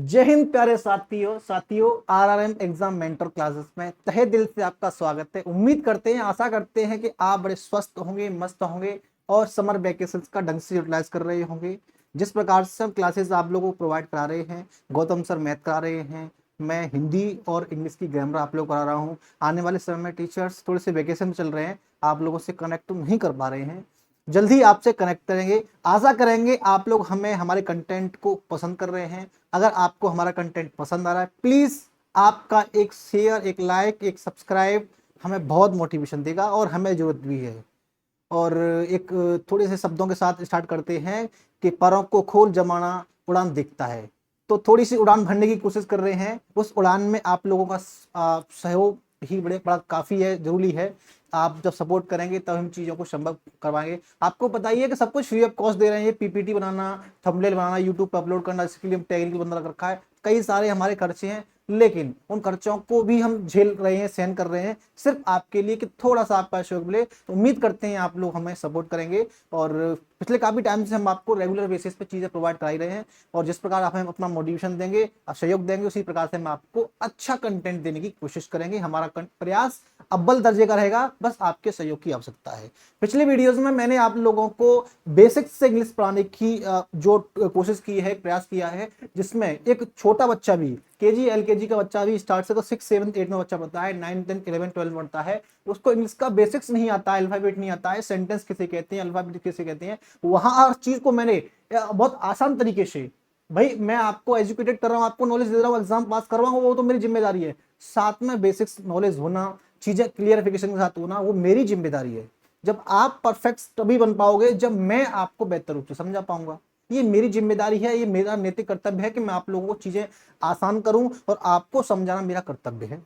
जय हिंद प्यारे साथियों आरआरएम एग्जाम मेंटर क्लासेस में तहे दिल से आपका स्वागत है। उम्मीद करते हैं, आशा करते हैं कि आप बड़े स्वस्थ होंगे, मस्त होंगे और समर वेकेशन का ढंग से यूटिलाइज कर रहे होंगे। जिस प्रकार से हम क्लासेस आप लोगों को प्रोवाइड करा रहे हैं, गौतम सर मैथ करा रहे हैं, मैं हिंदी और इंग्लिश की ग्रामर आप लोग करा रहा हूँ। आने वाले समय में टीचर्स थोड़े से वेकेशन में चल रहे हैं, आप लोगों से कनेक्ट नहीं कर पा रहे हैं, जल्दी आपसे कनेक्ट करेंगे। आशा करेंगे आप लोग हमें हमारे कंटेंट को पसंद कर रहे हैं। अगर आपको हमारा कंटेंट पसंद आ रहा है, प्लीज आपका एक शेयर, एक लाइक, एक सब्सक्राइब हमें बहुत मोटिवेशन देगा और हमें जरूरत भी है। और एक थोड़े से शब्दों के साथ स्टार्ट करते हैं कि परों को खोल जमाना उड़ान दिखता है। तो थोड़ी सी उड़ान भरने की कोशिश कर रहे हैं। उस उड़ान में आप लोगों का सहयोग ही बड़ा काफ़ी है, जरूरी है। आप जब सपोर्ट करेंगे तब हम चीज़ों को संभव करवाएंगे। आपको पता ही है कि सब कुछ फ्री ऑफ कॉस्ट दे रहे हैं। पीपीटी बनाना, थंबनेल बनाना, यूट्यूब पर अपलोड करना, इसके लिए हम टेक्निकल बंदा रख रखा है। कई सारे हमारे खर्चे हैं, लेकिन उन खर्चों को भी हम झेल रहे हैं, सहन कर रहे हैं, सिर्फ आपके लिए कि थोड़ा सा आपका सहयोग मिले। तो उम्मीद करते हैं आप लोग हमें सपोर्ट करेंगे। और पिछले काफ़ी टाइम से हम आपको रेगुलर बेसिस पे चीज़ें प्रोवाइड करा ही रहे हैं, और जिस प्रकार आप हमें अपना मोटिवेशन देंगे, सहयोग देंगे, उसी प्रकार से हम आपको अच्छा कंटेंट देने की कोशिश करेंगे। हमारा प्रयास अव्वल दर्जे का रहेगा, बस आपके सहयोग की आवश्यकता है। पिछले वीडियोस में मैंने आप लोगों को बेसिक्स से इंग्लिश पढ़ाने की जो कोशिश की है, प्रयास किया है, जिसमें एक छोटा बच्चा भी, केजी एलकेजी का बच्चा भी स्टार्ट से तो 6 7 8 में बच्चा पढ़ता है, 9 10 11 12 पढ़ता है, उसको इंग्लिश का बेसिक्स नहीं आता है, अल्फाबेट नहीं आता है, सेंटेंस किसे कहते हैं, अल्फाबेट किसे कहते हैं, वहां हर चीज को मैंने बहुत आसान तरीके से, भाई मैं आपको एजुकेटेड कर रहा हूँ, आपको नॉलेज दे रहा हूँ, एग्जाम पास करवाऊंगा, वो तो मेरी जिम्मेदारी है। साथ में बेसिक्स नॉलेज होना, चीजें क्लियरिफिकेशन के साथ होना, वो मेरी जिम्मेदारी है। जब आप परफेक्ट तभी बन पाओगे जब मैं आपको बेहतर रूप से समझा पाऊंगा। ये मेरी जिम्मेदारी है, ये मेरा नैतिक कर्तव्य है कि मैं आप लोगों को चीजें आसान करूं, और आपको समझाना मेरा कर्तव्य है।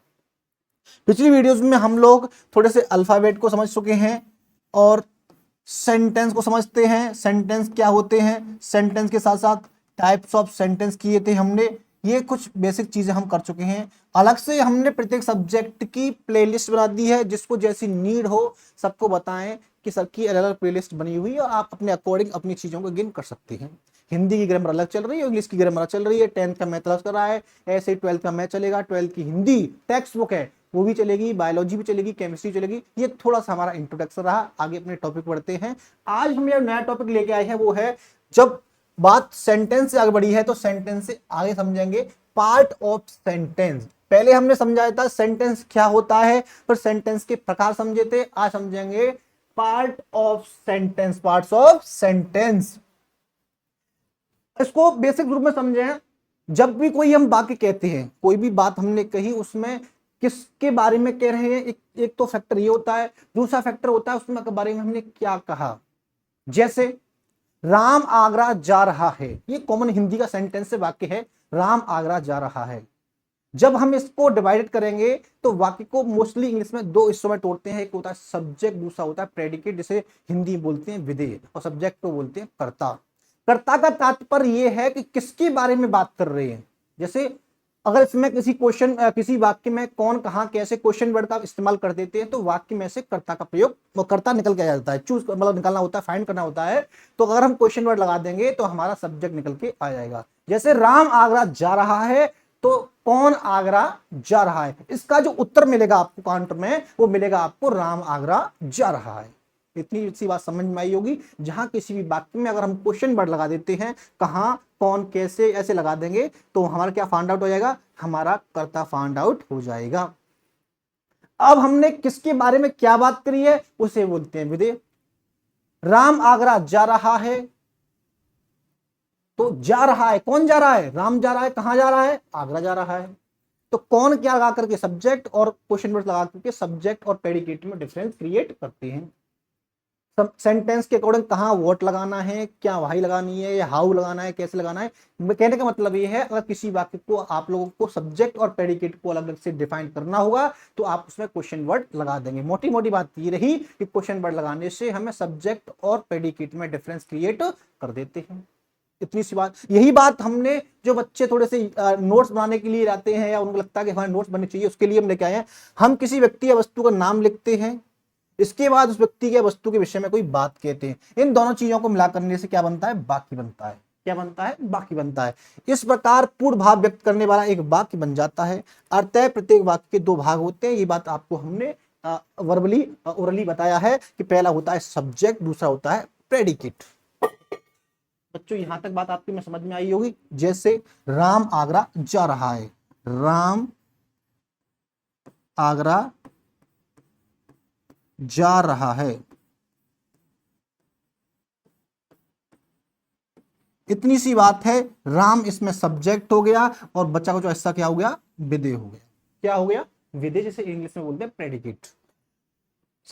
पिछली वीडियोस में हम लोग थोड़े से अल्फाबेट को समझ चुके हैं और सेंटेंस को समझते हैं। सेंटेंस क्या होते हैं, सेंटेंस के साथ साथ टाइप्स ऑफ सेंटेंस किए थे हमने। ये कुछ बेसिक चीजें हम कर चुके हैं। अलग से हमने प्रत्येक सब्जेक्ट की प्लेलिस्ट बना दी है, जिसको जैसी नीड हो सबको बताएं कि सबकी अलग अलग प्लेलिस्ट बनी हुई है, और आप अपने अकॉर्डिंग अपनी चीजों को गेन कर सकते हैं। हिंदी की ग्रामर अलग चल रही है, इंग्लिश की ग्रामर अलग चल रही है, 10th का मैथ अलग कर रहा है, ऐसे ही 12th का मैथ चलेगा, 12th की हिंदी टेक्स्ट बुक है वो भी चलेगी, बायोलॉजी भी चलेगी, केमिस्ट्री चलेगी। ये थोड़ा सा हमारा इंट्रोडक्शन रहा। आगे अपने टॉपिक बढ़ते हैं। आज हम जो नया टॉपिक लेके आए हैं वो है, जब बात सेंटेंस से आगे बढ़ी है तो सेंटेंस से आगे समझेंगे पार्ट ऑफ सेंटेंस। पहले हमने समझाया था सेंटेंस क्या होता है, फिर सेंटेंस के प्रकार समझे थे। आज समझेंगे part of sentence, parts of sentence. इसको बेसिक रूप में समझें। जब भी कोई हम वाक्य कहते हैं, कोई भी बात हमने कही, उसमें किसके बारे में कह रहे हैं, एक तो फैक्टर ये होता है, दूसरा फैक्टर होता है उसमें के बारे में हमने क्या कहा। जैसे राम आगरा जा रहा है, ये कॉमन हिंदी का सेंटेंस से वाक्य है, राम आगरा जा रहा है। जब हम इसको डिवाइडेड करेंगे तो वाक्य को मोस्टली इंग्लिश में दो हिस्सों में तोड़ते हैं। एक होता है सब्जेक्ट, दूसरा होता है प्रेडिकेट, जिसे हिंदी बोलते हैं विधेय, और सब्जेक्ट को बोलते हैं कर्ता। कर्ता का तात्पर्य यह है कि किसके बारे में बात कर रहे हैं। जैसे अगर इसमें किसी क्वेश्चन, किसी वाक्य में कौन, कहां, कैसे क्वेश्चन वर्ड का इस्तेमाल कर देते हैं, तो वाक्य में से कर्ता का प्रयोग, वो कर्ता निकल के आ जाता है। चूज मतलब निकालना होता है, फाइंड करना होता है। तो अगर हम क्वेश्चन वर्ड लगा देंगे तो हमारा सब्जेक्ट निकल के आ जाएगा। जैसे राम आगरा जा रहा है, तो कौन आगरा जा रहा है, इसका जो उत्तर मिलेगा आपको काउंटर में, वो मिलेगा आपको राम आगरा जा रहा है। इतनी सी बात समझ में आई होगी। जहां किसी भी वाक्य में अगर हम क्वेश्चन वर्ड लगा देते हैं, कहां, कौन, कैसे, ऐसे लगा देंगे, तो हमारा क्या फाइंड आउट हो जाएगा, हमारा कर्ता फाइंड आउट हो जाएगा। अब हमने किसके बारे में क्या बात करी है, उसे बोलते हैं विधेय। राम आगरा जा रहा है, तो जा रहा है, कौन जा रहा है, राम जा रहा है, कहां जा रहा है, आगरा जा रहा है। तो कौन क्या लगा करके सब्जेक्ट, और क्वेश्चन वर्ड लगा करके सब्जेक्ट और प्रेडिकेट में डिफरेंस क्रिएट करते हैं। सेंटेंस के अकॉर्डिंग कहाँ व्हाट लगाना है, क्या वाई लगानी है, या हाउ लगाना है, कैसे लगाना है। कहने का मतलब ये है, अगर किसी वाक्य को आप लोगों को सब्जेक्ट और प्रेडिकेट को अलग अलग से डिफाइन करना होगा, तो आप उसमें क्वेश्चन वर्ड लगा देंगे। मोटी मोटी बात ये रही कि क्वेश्चन वर्ड लगाने से हमें सब्जेक्ट और प्रेडिकेट में डिफरेंस क्रिएट कर देते हैं। इतनी सी बात। यही बात हमने, जो बच्चे थोड़े से नोट्स बनाने के लिए जाते हैं, या उनको लगता है कि हमारे नोट्स बनने चाहिए, उसके लिए हम लेके आए हैं। हम किसी व्यक्ति या वस्तु का नाम लिखते हैं, इसके बाद उस व्यक्ति के वस्तु के विषय में कोई बात कहते हैं। इन दोनों चीजों को मिला करने से क्या बनता है, वाक्य बनता है। क्या बनता है, वाक्य बनता है। इस प्रकार पूर्ण भाव व्यक्त करने वाला एक वाक्य बन जाता है। अतः प्रत्येक वाक्य के दो भाग होते हैं। ये बात आपको हमने वर्बली ओरली बताया है कि पहला होता है सब्जेक्ट, दूसरा होता है प्रेडिकेट। बच्चों यहां तक बात आपकी में समझ में आई होगी। जैसे राम आगरा जा रहा है, राम आगरा जा रहा है, इतनी सी बात है। राम इसमें सब्जेक्ट हो गया और बच्चा को जो ऐसा क्या हो गया, विधेय हो गया। क्या हो गया, विधेय, जिसे इंग्लिश में बोलते हैं प्रेडिकेट।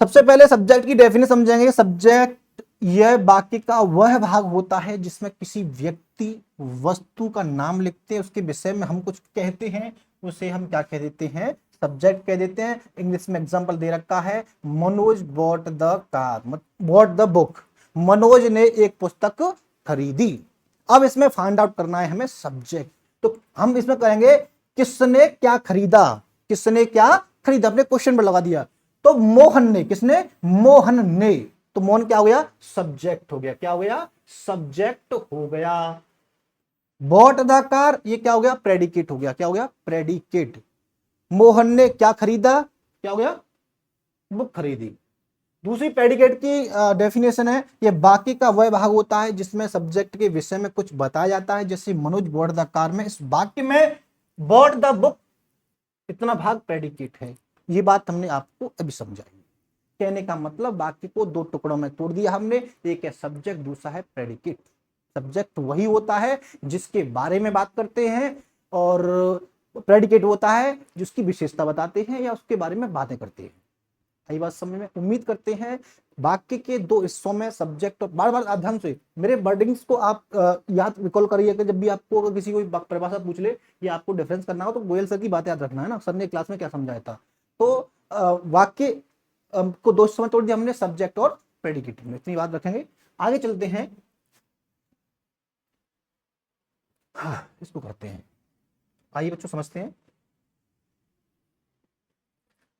सबसे पहले सब्जेक्ट की डेफिनेशन समझेंगे। सब्जेक्ट यह वाक्य का वह भाग होता है जिसमें किसी व्यक्ति वस्तु का नाम लिखते हैं, उसके विषय में हम कुछ कहते हैं, उसे हम क्या कह देते हैं, सब्जेक्ट कह देते हैं। इंग्लिश में एग्जांपल दे रखा है, Manoj bought the car, bought the book, Manoj ने एक पुस्तक खरीदी। अब इसमें फाइंड आउट करना है हमें सब्जेक्ट, तो हम इसमें कहेंगे किसने क्या खरीदा, किसने क्या खरीदा, अपने क्वेश्चन पर लगा दिया। तो मोहन ने, किसने, मोहन ने, तो मोहन क्या हो गया, सब्जेक्ट हो गया। क्या हो गया, सब्जेक्ट हो गया। बॉट द कार, ये क्या हो गया, प्रेडिकेट हो गया। क्या हो गया, प्रेडिकेट। मोहन ने क्या खरीदा, क्या हो गया, बुक खरीदी। दूसरी प्रेडिकेट की डेफिनेशन है, ये बाकी का वह भाग होता है जिसमें सब्जेक्ट के विषय में कुछ बताया जाता है। जैसे मनोज बॉट द कार में, इस वाक्य में बॉट द बुक, इतना भाग प्रेडिकेट है। ये बात हमने आपको अभी समझाई। कहने का मतलब वाक्य को दो टुकड़ों में तोड़ दिया हमने, एक है सब्जेक्ट, दूसरा है प्रेडिकेट। सब्जेक्ट वही होता है जिसके बारे में बात करते हैं, और प्रेडिकेट होता है जिसकी विशेषता बताते हैं या उसके बारे में बातें करते हैं। आई बात समझ में। उम्मीद करते हैं वाक्य के दो हिस्सों में सब्जेक्ट, और बार बार ध्यान से मेरे वर्डिंग्स को आप याद रिकॉल करिए कि जब भी आपको अगर किसी कोई परिभाषा पूछ ले या आपको डिफरेंस करना हो तो गोयल सर की बात याद रखना है ना, सर ने क्लास में क्या समझाया था। तो वाक्य को दो हिस्सों में तोड़ दिया हमने, सब्जेक्ट और प्रेडिकेट में, इतनी बात रखेंगे। आगे चलते हैं, इसको करते हैं, आइए बच्चों समझते हैं।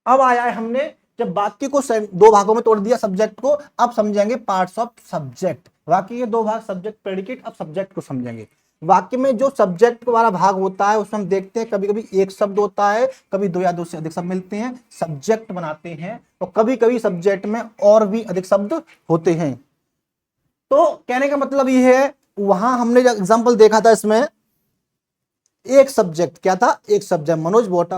अब आया है हमने जब वाक्य को दो भागों में तोड़ दिया सब्जेक्ट को, अब समझेंगे पार्ट्स ऑफ सब्जेक्ट। वाक्य के दो भाग, सब्जेक्ट प्रेडिकेट, अब सब्जेक्ट को समझेंगे। वाक्य में जो सब्जेक्ट वाला भाग होता है उसमें हम देखते हैं कभी कभी एक शब्द होता है, कभी दो या दो से अधिक शब्द मिलते हैं, सब्जेक्ट बनाते हैं, और कभी कभी सब्जेक्ट में और भी अधिक शब्द होते हैं। तो कहने का मतलब ये है, वहां हमने जो एग्जाम्पल देखा था इसमें एक सब्जेक्ट क्या था, एक subject, Manoj bought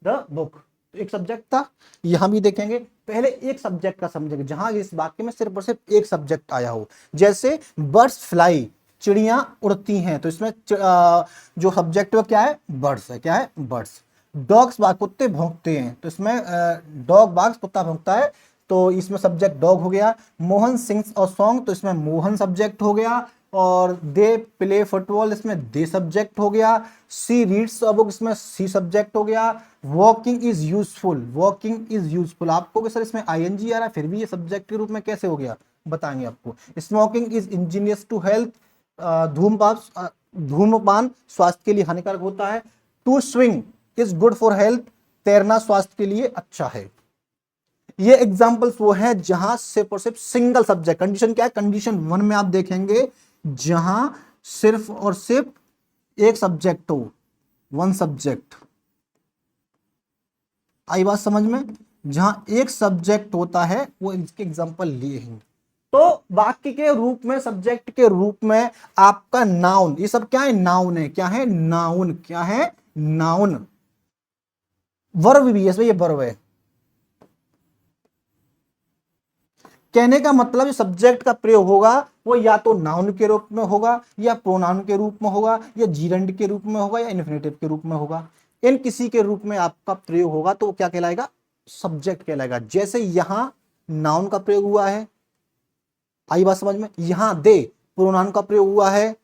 the book, एक सब्जेक्ट था। यहां भी देखेंगे पहले एक सब्जेक्ट का समझेंगे जहां इस वाक्य में सिर्फ और सिर्फ एक सब्जेक्ट आया हो। जैसे बर्ड्स फ्लाई, चिड़ियां उड़ती हैं, तो इसमें जो सब्जेक्ट है क्या है, बर्ड्स है। क्या है, बर्ड्स। डॉग्स बाग, कुत्ते भौंकते हैं, तो इसमें डॉग बाग, कुत्ता भौंकता है, तो इसमें सब्जेक्ट डॉग हो गया। मोहन सिंग्स और सॉन्ग, तो इसमें मोहन सब्जेक्ट हो गया। और दे प्ले फुटबॉल, इसमें दे सब्जेक्ट हो गया। सी रीड्स अ बुक, इसमें सी सब्जेक्ट हो गया। Walking is useful, walking is useful, आपको कि सर इसमें आईएनजी आ रहा है फिर भी ये सब्जेक्ट के रूप में कैसे हो गया, बताएंगे आपको। Smoking is injurious to health, धूम्रपान स्वास्थ्य के लिए हानिकारक होता है। To swim is good for health, तैरना स्वास्थ्य के लिए अच्छा है। ये एग्जांपल्स वो है जहां सिर्फ और सिर्फ सिंगल सब्जेक्ट, कंडीशन क्या है, कंडीशन वन में आप देखेंगे जहां सिर्फ और सिर्फ एक सब्जेक्ट हो, वन सब्जेक्ट। आई बात समझ में, जहां एक सब्जेक्ट होता है वो इसके एग्जांपल लिए हैं। तो वाक्य के रूप में, सब्जेक्ट के रूप में आपका नाउन, ये सब क्या है, नाउन है। क्या है, नाउन। क्या है, नाउन। वर्ब भी है, ये वर्ब है। कहने का मतलब सब्जेक्ट का प्रयोग होगा वो या तो नाउन के रूप में होगा, या प्रोनाउन के रूप में होगा, या जीरंड के रूप में होगा, या इन्फिनेटिव के रूप में होगा। इन किसी के रूप में आपका प्रयोग होगा तो क्या कहलाएगा, सब्जेक्ट कहलाएगा। जैसे यहां नाउन का प्रयोग हुआ है, आई बात समझ में, यहां दे प्रोनाउन का प्रयोग हुआ है,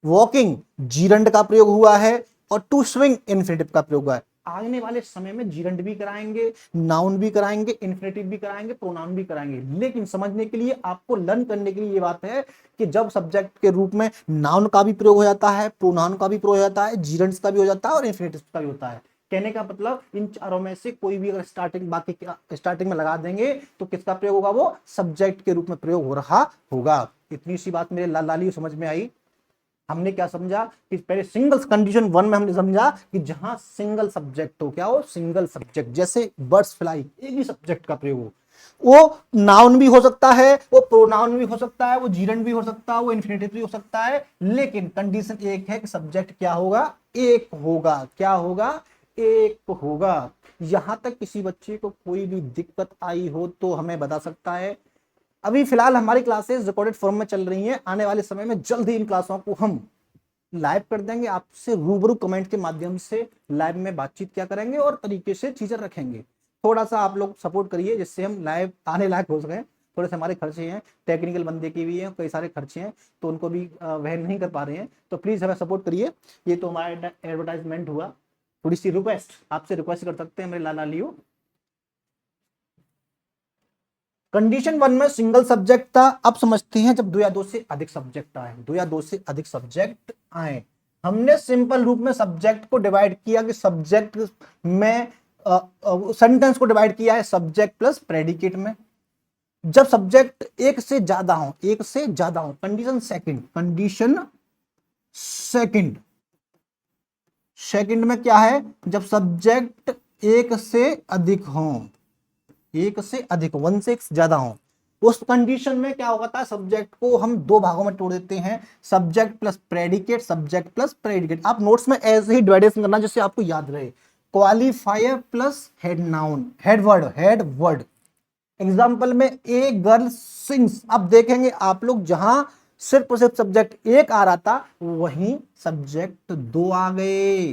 वॉकिंग जीरंड का प्रयोग हुआ है, और टू स्विंग इन्फिनेटिव का प्रयोग हुआ है। आने वाले समय में जीरंड भी कराएंगे, नाउन भी कराएंगे, इन्फिनेटिव भी कराएंगे, प्रोनाउन भी कराएंगे। लेकिन समझने के लिए, आपको लर्न करने के लिए ये बात है कि जब सब्जेक्ट के रूप में नाउन का भी प्रयोग हो जाता है, प्रोनाउन का भी प्रयोग हो जाता है, जीरंड्स का भी हो जाता है और इन्फिनेटिव का भी होता है। कहने का मतलब इन चारों में से कोई भी अगर स्टार्टिंग में लगा देंगे तो किसका प्रयोग होगा, वो सब्जेक्ट के रूप में प्रयोग हो रहा होगा। इतनी सी बात मेरे लाली समझ में आई। हमने क्या समझा कि पहले सिंगल कंडीशन वन में हमने समझा कि जहां सिंगल सब्जेक्ट हो, क्या हो, सिंगल सब्जेक्ट, जैसे बर्ड्स फ्लाई, एक ही सब्जेक्ट का प्रयोग हो, वो नाउन भी हो सकता है, वो प्रोनाउन भी हो सकता है, वो जीरंड भी हो सकता है, वो इन्फिनेटिव भी हो सकता है, लेकिन कंडीशन एक है कि सब्जेक्ट क्या होगा, एक होगा। क्या होगा, एक होगा। यहां तक किसी बच्चे को कोई भी दिक्कत आई हो तो हमें बता सकता है। अभी फिलहाल हमारी क्लासेस रिकॉर्डेड फॉर्म में चल रही हैं, आने वाले समय में जल्द ही इन क्लासों को हम लाइव कर देंगे, आपसे रूबरू कमेंट के माध्यम से लाइव में बातचीत क्या करेंगे और तरीके से चीजें रखेंगे। थोड़ा सा आप लोग सपोर्ट करिए जिससे हम लाइव आने लायक हो सकें। थोड़े से हमारे खर्चे हैं, टेक्निकल बंदे के भी हैं, कई सारे खर्चे हैं, तो उनको भी वह नहीं कर पा रहे हैं, तो प्लीज हमें सपोर्ट करिए। ये तो हमारा एडवर्टाइजमेंट हुआ, थोड़ी सी रिक्वेस्ट, आपसे रिक्वेस्ट कर सकते हैं मेरे लाला लियो। कंडीशन वन में सिंगल सब्जेक्ट था, अब समझते हैं जब दो या दो से अधिक सब्जेक्ट आए, दो या दो से अधिक सब्जेक्ट आए, हमने सिंपल रूप में सब्जेक्ट को डिवाइड किया कि सब्जेक्ट में सेंटेंस को डिवाइड किया है सब्जेक्ट प्लस प्रेडिकेट में। जब सब्जेक्ट एक से ज्यादा हो, एक से ज्यादा हो, condition second, condition second, second में क्या है, जब सब्जेक्ट एक से अधिक हो, एक से अधिक, वन से एक ज्यादा हो, उस कंडीशन में क्या होता है, सब्जेक्ट को हम दो भागों में तोड़ देते हैं, subject plus predicate, subject plus predicate. आप नोट्स में ऐसे ही डिवाइडेशन करना जिससे आपको याद रहे, qualifier plus head noun, head word, head word. Example में ए गर्ल सिंग्स, अब देखेंगे आप लोग जहां सिर्फ और सिर्फ सब्जेक्ट एक आ रहा था वहीं सब्जेक्ट दो आ गए।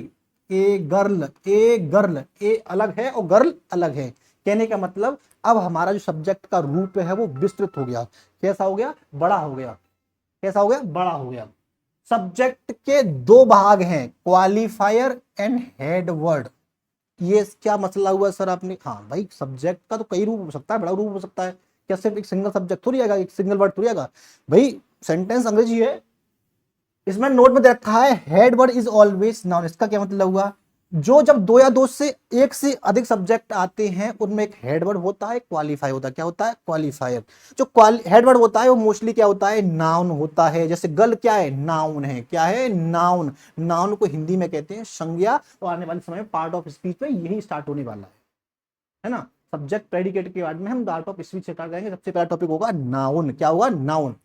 ए गर्ल, ए गर्ल, ए अलग है और गर्ल अलग है। कहने का मतलब अब हमारा जो सब्जेक्ट का रूप है वो विस्तृत हो गया। कैसा हो गया, बड़ा हो गया। कैसा हो गया, बड़ा हो गया। सब्जेक्ट के दो भाग हैं, क्वालिफायर एंड हेड वर्ड। ये क्या मसला हुआ सर आपने, हाँ भाई सब्जेक्ट का तो कई रूप हो सकता है, बड़ा रूप हो सकता है, क्या सिर्फ एक सिंगल सब्जेक्ट थोड़ी आएगा, एक सिंगल वर्ड थोड़ी आएगा भाई। सेंटेंस अंग्रेजी है, इसमें नोट में दे रखा है head word is always noun. इसका क्या मतलब हुआ, जो जब दो या दो से एक से अधिक सब्जेक्ट आते हैं उनमें एक हेड वर्ड होता है, क्वालिफाई होता है। क्या होता है, क्वालिफायर। जो हेड वर्ड होता है वो मोस्टली क्या होता है, नाउन होता है। जैसे गर्ल क्या है, नाउन है, क्या है, नाउन। नाउन को हिंदी में कहते हैं संज्ञा, और आने वाले समय में पार्ट ऑफ स्पीच में यही स्टार्ट होने वाला है ना। सब्जेक्ट प्रेडिकेट के बाद में हम पार्ट ऑफ स्पीच स्टार्ट करेंगे। सबसे पहला टॉपिक होगा नाउन। क्या होगा, नाउन।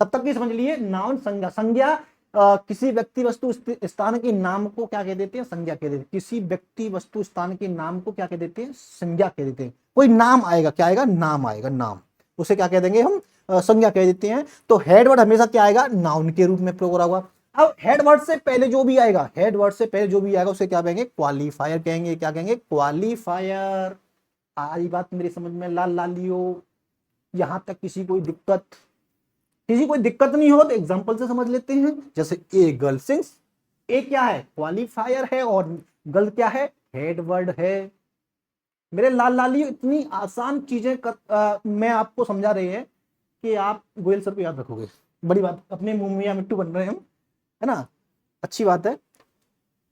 तब तक की समझ लिए, नाउन संज्ञा। संज्ञा किसी व्यक्ति वस्तु स्थान के नाम को क्या कह देते हैं, संज्ञा कह देते हैं। किसी व्यक्ति वस्तु स्थान के नाम को क्या कह देते हैं, संज्ञा कह देते हैं। कोई नाम आएगा, क्या आएगा, नाम आएगा, नाम, उसे क्या कह देंगे हम, संज्ञा कह देते हैं। तो हेड वर्ड हमेशा क्या आएगा, नाउन के रूप में प्रयोग होगा। अब हेड वर्ड से पहले जो भी आएगा, हेड वर्ड से पहले जो भी आएगा उसे क्या कहेंगे, क्वालिफायर कहेंगे। क्या कहेंगे, क्वालिफायर। आई बात मेरी समझ में, लाल लालियो, यहां तक किसी कोई दिक्कत, किसी कोई दिक्कत नहीं हो तो एग्जांपल से समझ लेते हैं। जैसे ए गर्ल सिंग्स, ए क्या है, क्वालिफायर है, और गर्ल क्या है, हेड वर्ड है। मेरे लाल लाली इतनी आसान चीजें मैं आपको समझा रहे हैं कि आप गोयल सर को याद रखोगे। बड़ी बात, अपने मुंह मियां मिट्टू बन रहे हैं हम, है ना, अच्छी बात है।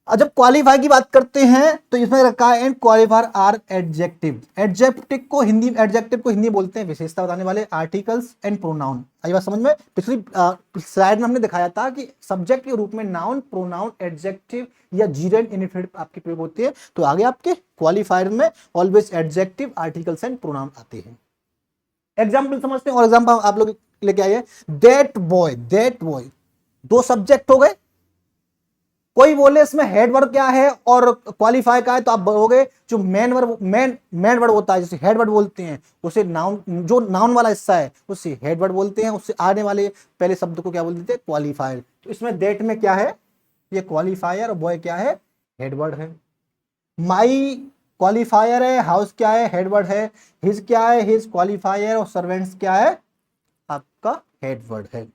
जब क्वालिफाई की बात करते हैं तो इसमें रखा है and qualifier are adjective. Adjective को हिंदी बोलते हैं विशेषता बताने वाले आर्टिकल्स एंड प्रोनाउन। आई बात समझ में। पिछली स्लाइड में हमने दिखाया था कि सब्जेक्ट के रूप में नाउन, प्रोनाउन, एडजेक्टिव या जीरेंड इन्फिनेटिव आपके प्रयोग होते हैं। तो आगे आपके क्वालिफायर में always adjective, articles and pronoun आते हैं। एग्जाम्पल समझते हैं, और एग्जाम्पल आप लोग लेके आइए। दैट बॉय, दैट बॉय, दो सब्जेक्ट हो गए। कोई बोले इसमें हेड वर्ड क्या है और क्वालिफाई का है, तो आप बोलोगे जो मेन वर्ड, मेन वर्ड होता है, जैसे हेड वर्ड बोलते हैं उसे नाउन, जो नाउन वाला हिस्सा है उसे हेड वर्ड बोलते हैं। उससे आने वाले पहले शब्द को क्या बोल देते हैं, क्वालिफायर। तो इसमें दैट में क्या है, ये क्वालिफायर, और बॉय क्या है, हेड वर्ड है। माई क्वालिफायर है, हाउस क्या है, हेड वर्ड है। हिज क्या है, हिज क्वालिफायर, और सर्वेंट्स क्या है, आपका हेड वर्ड है।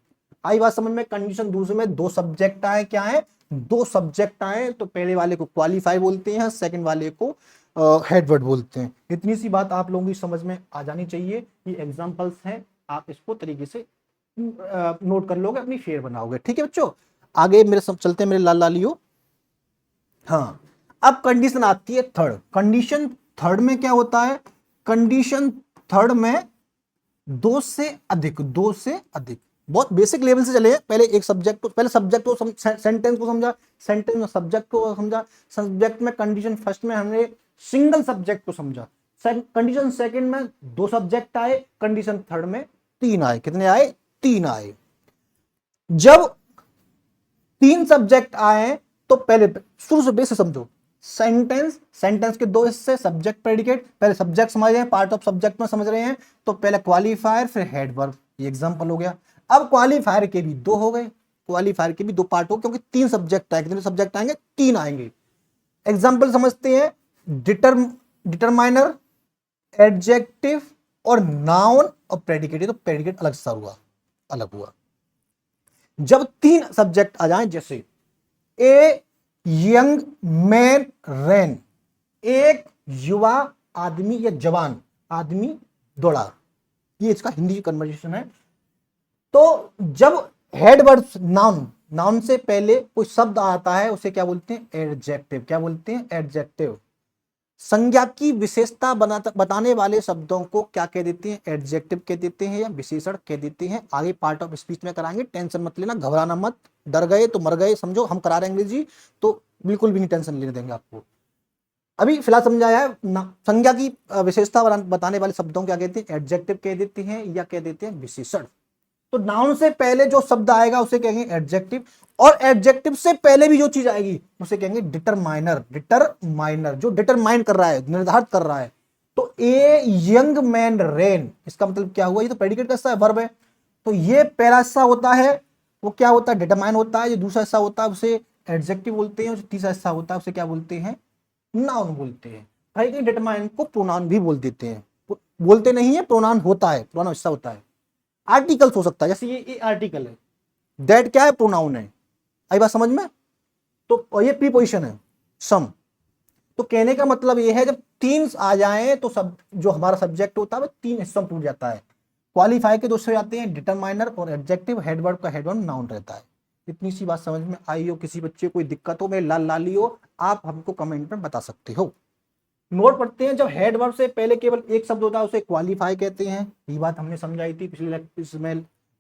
आई बात समझ में। कंडीशन दूसरे में दो सब्जेक्ट आए, क्या है, दो सब्जेक्ट आए, तो पहले वाले को क्वालिफाई बोलते हैं, सेकंड वाले को हेड वर्ड बोलते हैं। इतनी सी बात आप लोगों की समझ में आ जानी चाहिए। ये एग्जांपल्स हैं, आप इसको तरीके से नोट कर लोगे, अपनी शेयर बनाओगे। ठीक है बच्चों, आगे मेरे सब चलते हैं मेरे लाल लालियो। हाँ, अब कंडीशन आती है थर्ड। कंडीशन थर्ड में क्या होता है? कंडीशन थर्ड में दो से अधिक, दो से अधिक। बहुत बेसिक लेवल से चले, पहले एक सब्जेक्ट को, पहले सब्जेक्ट को सेंटेंस को समझा, सेंटेंस में सब्जेक्ट को समझा, सब्जेक्ट में कंडीशन फर्स्ट में हमने सिंगल सब्जेक्ट को समझा, कंडीशन सेकंड में दो सब्जेक्ट आए, कंडीशन थर्ड में तीन आए। कितने आए? तीन आए। जब तीन सब्जेक्ट आए तो पहले शुरू से बेसिक समझो। सेंटेंस, सेंटेंस के दो हिस्से, सब्जेक्ट प्रेडिकेट। पहले सब्जेक्ट समझ रहे हैं, पार्ट ऑफ सब्जेक्ट में समझ रहे हैं, तो पहले क्वालिफायर फिर हेड वर्ब, ये एग्जांपल हो गया। अब क्वालिफायर के भी दो हो गए, क्वालिफायर के भी दो पार्ट हो, क्योंकि तीन सब्जेक्ट आए। कितने सब्जेक्ट आएंगे? तीन आएंगे। एग्जांपल समझते हैं। डिटरमाइनर, एडजेक्टिव और नाउन और प्रेडिकेट। तो प्रेडिकेट अलग सा हुआ, अलग हुआ। जब तीन सब्जेक्ट आ जाएं, जैसे ए यंग मैन रैन, एक युवा आदमी या जवान आदमी दौड़ा, ये इसका हिंदी कन्वर्सेशन है। तो जब हेड वर्ड नाउन, नाउन से पहले कोई शब्द आता है उसे क्या बोलते हैं? एडजेक्टिव। क्या बोलते हैं? एडजेक्टिव। संज्ञा की विशेषता बताने वाले शब्दों को क्या कह देते हैं? एडजेक्टिव कह देते हैं या विशेषण कह देते हैं। आगे पार्ट ऑफ स्पीच में कराएंगे, टेंशन मत लेना, घबराना मत। डर गए तो मर गए समझो, हम करा रहे हैं अंग्रेजी, तो बिल्कुल भी नहीं टेंशन लेने देंगे आपको। अभी फिलहाल समझाया है संज्ञा की विशेषता बताने वाले शब्दों को क्या कहते हैं? एडजेक्टिव कह देते हैं या कह देते हैं विशेषण। तो नाउन से पहले जो शब्द आएगा उसे कहेंगे एडजेक्टिव, और एडजेक्टिव से पहले भी जो चीज आएगी उसे कहेंगे डिटरमाइनर। डिटरमाइनर जो डिटरमाइन कर रहा है, निर्धारित कर रहा है। तो ए यंग मैन रेन, इसका मतलब क्या हुआ? ये तो प्रेडिकेट का हिस्सा है, वर्ब है। तो ये पहला हिस्सा होता है वो क्या होता है? डिटरमाइन होता है। जो दूसरा हिस्सा होता है उसे एडजेक्टिव बोलते हैं, जो तीसरा हिस्सा होता है उसे क्या बोलते हैं? नाउन बोलते हैं। भाई कहीं डिटरमाइन को प्रोनाउन भी बोल देते हैं, बोलते नहीं है, प्रोनाउन होता है, प्रोनाउन हिस्सा होता है। आर्टिकल्स हो सकता है, जैसे ये आर्टिकल है, दैट क्या है? प्रोनाउन है। आई बात समझ में? तो ये प्रीपोजिशन है, सम। तो कहने का मतलब ये है, जब तीन आ जाएं तो सब जो हमारा सब्जेक्ट होता है वो तीन हिस्सों में टूट जाता है। क्वालिफाई के दूसरे आते हैं डिटरमाइनर और एडजेक्टिव, हेडवर्ब का हेडवर्ब नाउन रहता है। इतनी सी बात समझ में आई हो? किसी बच्चे कोई दिक्कत हो, मेरे लाल लाली हो, आप हमको कमेंट में बता सकते हो। नोट पढ़ते हैं। जब हेड वर्ब से पहले केवल एक शब्द होता है उसे क्वालिफाई कहते हैं। ये बात हमने समझाई थी पिछले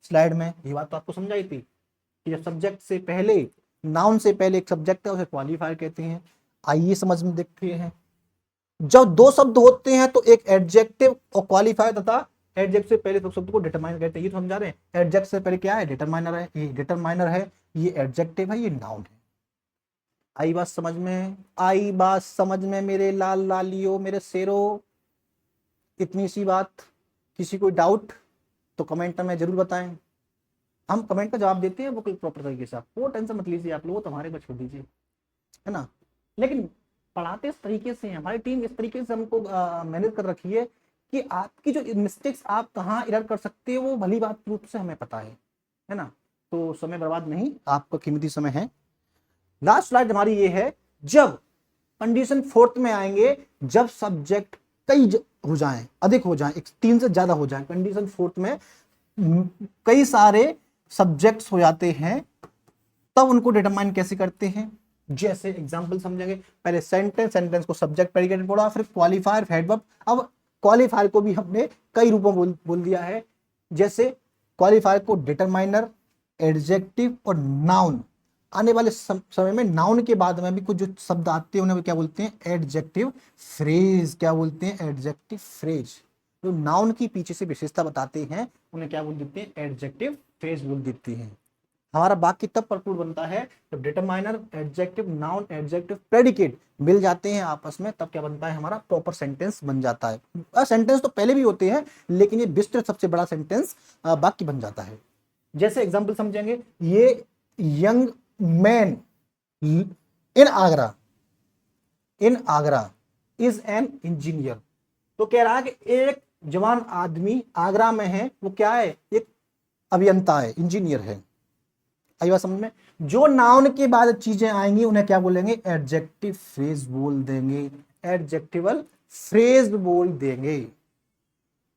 स्लाइड में, ये बात तो आपको समझाई थी कि जब सब्जेक्ट से पहले, नाउन से पहले एक सब्जेक्ट है उसे क्वालिफाई कहते हैं। आइए समझ में देखते हैं। जब दो शब्द होते हैं तो एक एडजेक्टिव और क्वालिफाई तथा एडजेक्टिव से पहले शब्द को डिटरमाइन कहते हैं। ये तो समझा रहे हैं। एडजेक्टिव से पहले क्या है? डिटरमाइनर है, ये डिटरमाइनर है, ये एडजेक्टिव है, ये नाउन है। आई बात समझ में? आई बात समझ में मेरे लाल लालियो, मेरे शेरो? इतनी सी बात। किसी को डाउट तो कमेंट में जरूर बताएं, हम कमेंट का जवाब देते हैं वो प्रॉपर तरीके से। आपको टेंशन मत लीजिए, आप लोग तुम्हारे पर छोड़ दीजिए, है ना। लेकिन पढ़ाते इस तरीके से, हमारी टीम इस तरीके से हमको मैनेज कर रखी है कि आपकी जो मिस्टेक्स आप कहाँ एरर कर सकते हो वो भली बात रूप से हमें पता है ना। तो समय बर्बाद नहीं, आपका कीमती समय है। लास्ट स्लाइड हमारी ये है, जब कंडीशन फोर्थ में आएंगे, जब सब्जेक्ट कई हो जाएं, अधिक हो जाएं, तीन से ज्यादा हो जाएं। कंडीशन फोर्थ में कई सारे सब्जेक्ट्स हो जाते हैं, तब उनको डिटरमाइन कैसे करते हैं? जैसे एग्जांपल समझेंगे। पहले सेंटेंस, सेंटेंस को सब्जेक्ट प्रेडिकेट पढ़ा, फिर क्वालिफायर, हेडवर्ब। अब क्वालिफायर को भी हमने कई रूपों बोल दिया है। जैसे क्वालिफायर को डिटरमाइनर, एडजेक्टिव और नाउन। आने वाले समय में नाउन के बाद में भी कुछ जो शब्द आते हैं उन्हें क्या बोलते हैं? Adjective phrase. क्या बोलते हैं? Adjective phrase. जो नाउन की पीछे से विशेषता बताते हैं उन्हें क्या बोल देते हैं? एडजेक्टिव फ्रेज बोल देते हैं। हमारा वाक्य तब परिपूर्ण बनता है जब determiner, adjective, noun, adjective, predicate मिल जाते हैं आपस में, तब क्या बनता है? हमारा प्रॉपर सेंटेंस बन जाता है। सेंटेंस तो पहले भी होते हैं, लेकिन ये विस्तृत सबसे बड़ा सेंटेंस वाक्य बन जाता है। जैसे एग्जाम्पल समझेंगे, ये young man in Agra is an engineer. तो कह रहा है कि एक जवान आदमी आगरा में है, वो क्या है? एक अभियंता है, इंजीनियर है। आई बात समझ में? जो नाउन के बाद चीजें आएंगी उन्हें क्या बोलेंगे? एडजेक्टिव फ्रेज बोल देंगे, एडजेक्टिवल फ्रेज बोल देंगे।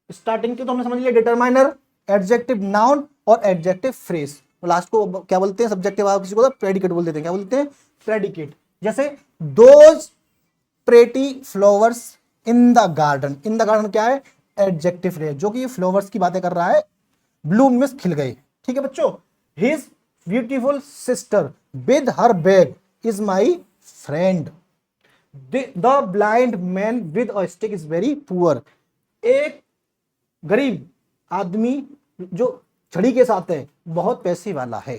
स्टार्टिंग के तो हमने समझ लिया, डिटरमाइनर, एडजेक्टिव, नाउन और एडजेक्टिव फ्रेज। लास्ट को क्या बोलते हैं? सब्जेक्टिव, किसी को प्रेडिकेट बोल देते हैं। क्या बोलते हैं? प्रेडिकेट। जैसे those pretty flowers in the garden. In the garden क्या है? एडजेक्टिव है, जो कि ये फ्लावर्स की बातें कर रहा है। ब्लूम मीन्स खिल गए। ठीक है बच्चों। His beautiful sister with her bag is my friend. The blind man with a stick is very poor. एक गरीब आदमी जो छड़ी के साथ है बहुत पैसे वाला है।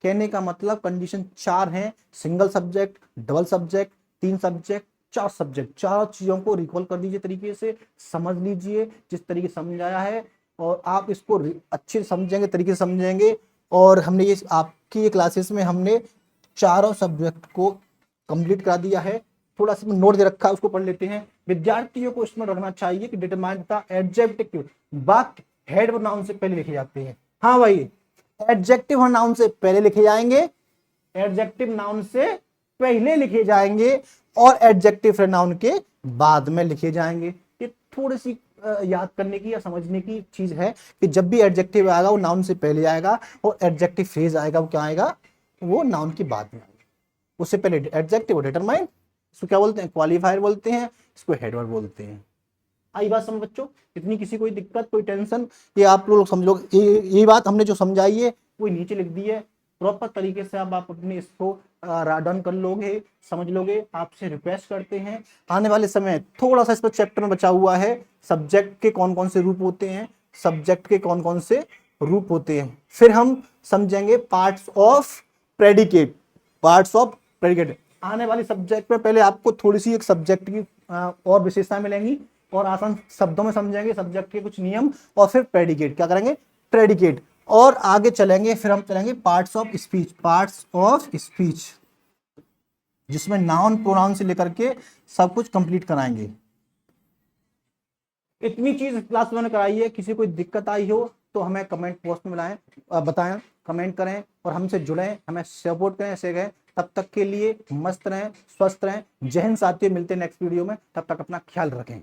कहने का मतलब कंडीशन 4 है, single subject, double subject, 3 subject, 4 subject. 4 चीजों को रिकॉल कर दीजिए, तरीके से समझ लीजिए जिस तरीके से समझाया है, और आप इसको अच्छे से समझेंगे, तरीके से समझेंगे। और हमने ये आपकी क्लासेस में हमने चारों सब्जेक्ट को कंप्लीट करा दिया है। थोड़ा सा नोट दे रखा है, उसको पढ़ लेते हैं। विद्यार्थियों को इसमें रखना चाहिए कि डिटरमाइन द एडजेक्टिव, वाक्य हेड और नाउन से पहले लिखे जाते हैं। हाँ भाई, एडजेक्टिव और नाउन से पहले लिखे जाएंगे, एडजेक्टिव नाउन से पहले लिखे जाएंगे, और एडजेक्टिव नाउन के बाद में लिखे जाएंगे। ये थोड़ी सी याद करने की या समझने की चीज है कि जब भी एडजेक्टिव आएगा वो नाउन से पहले आएगा, और एडजेक्टिव फ्रेज आएगा वो क्या आएगा? वो नाउन के बाद में आएगा। उससे पहले एडजेक्टिव और डिटरमाइन, इसको क्या बोलते हैं? क्वालिफायर बोलते हैं, इसको हेडवर्ड बोलते हैं। आई बात समझ बच्चों? इतनी किसी कोई दिक्कत, कोई टेंशन? ये आप लोग समझ ये बात हमने जो समझाई है वो नीचे लिख दी है। प्रॉपर तरीके से अब आप अपने इसको डन कर लोगे, समझ लोगे। आपसे रिक्वेस्ट करते हैं आने वाले समय थोड़ा सा इस पर चैप्टर में बचा हुआ है, सब्जेक्ट के कौन कौन से रूप होते हैं, सब्जेक्ट के कौन कौन से रूप होते हैं। फिर हम समझेंगे parts of predicate. Parts of predicate आने वाली सब्जेक्ट में पहले आपको थोड़ी सी एक सब्जेक्ट की और विशेषताएं मिलेंगी, और आसान शब्दों में समझेंगे सब्जेक्ट के कुछ नियम, और फिर प्रेडिकेट क्या करेंगे? प्रेडिकेट। और आगे चलेंगे, फिर हम चलेंगे parts of speech. Parts of speech जिसमें नाउन प्रोनाउन से लेकर के सब कुछ कंप्लीट कराएंगे। इतनी चीज क्लास मैंने कराई है। किसी कोई दिक्कत आई हो तो हमें कमेंट बॉक्स में बताएं, कमेंट करें और हमसे जुड़ें, हमें सपोर्ट करें। ऐसे गए तब तक के लिए मस्त रहें, स्वस्थ रहें। जय हिंद साथियों, मिलते हैं नेक्स्ट वीडियो में। तब तक अपना ख्याल रखें।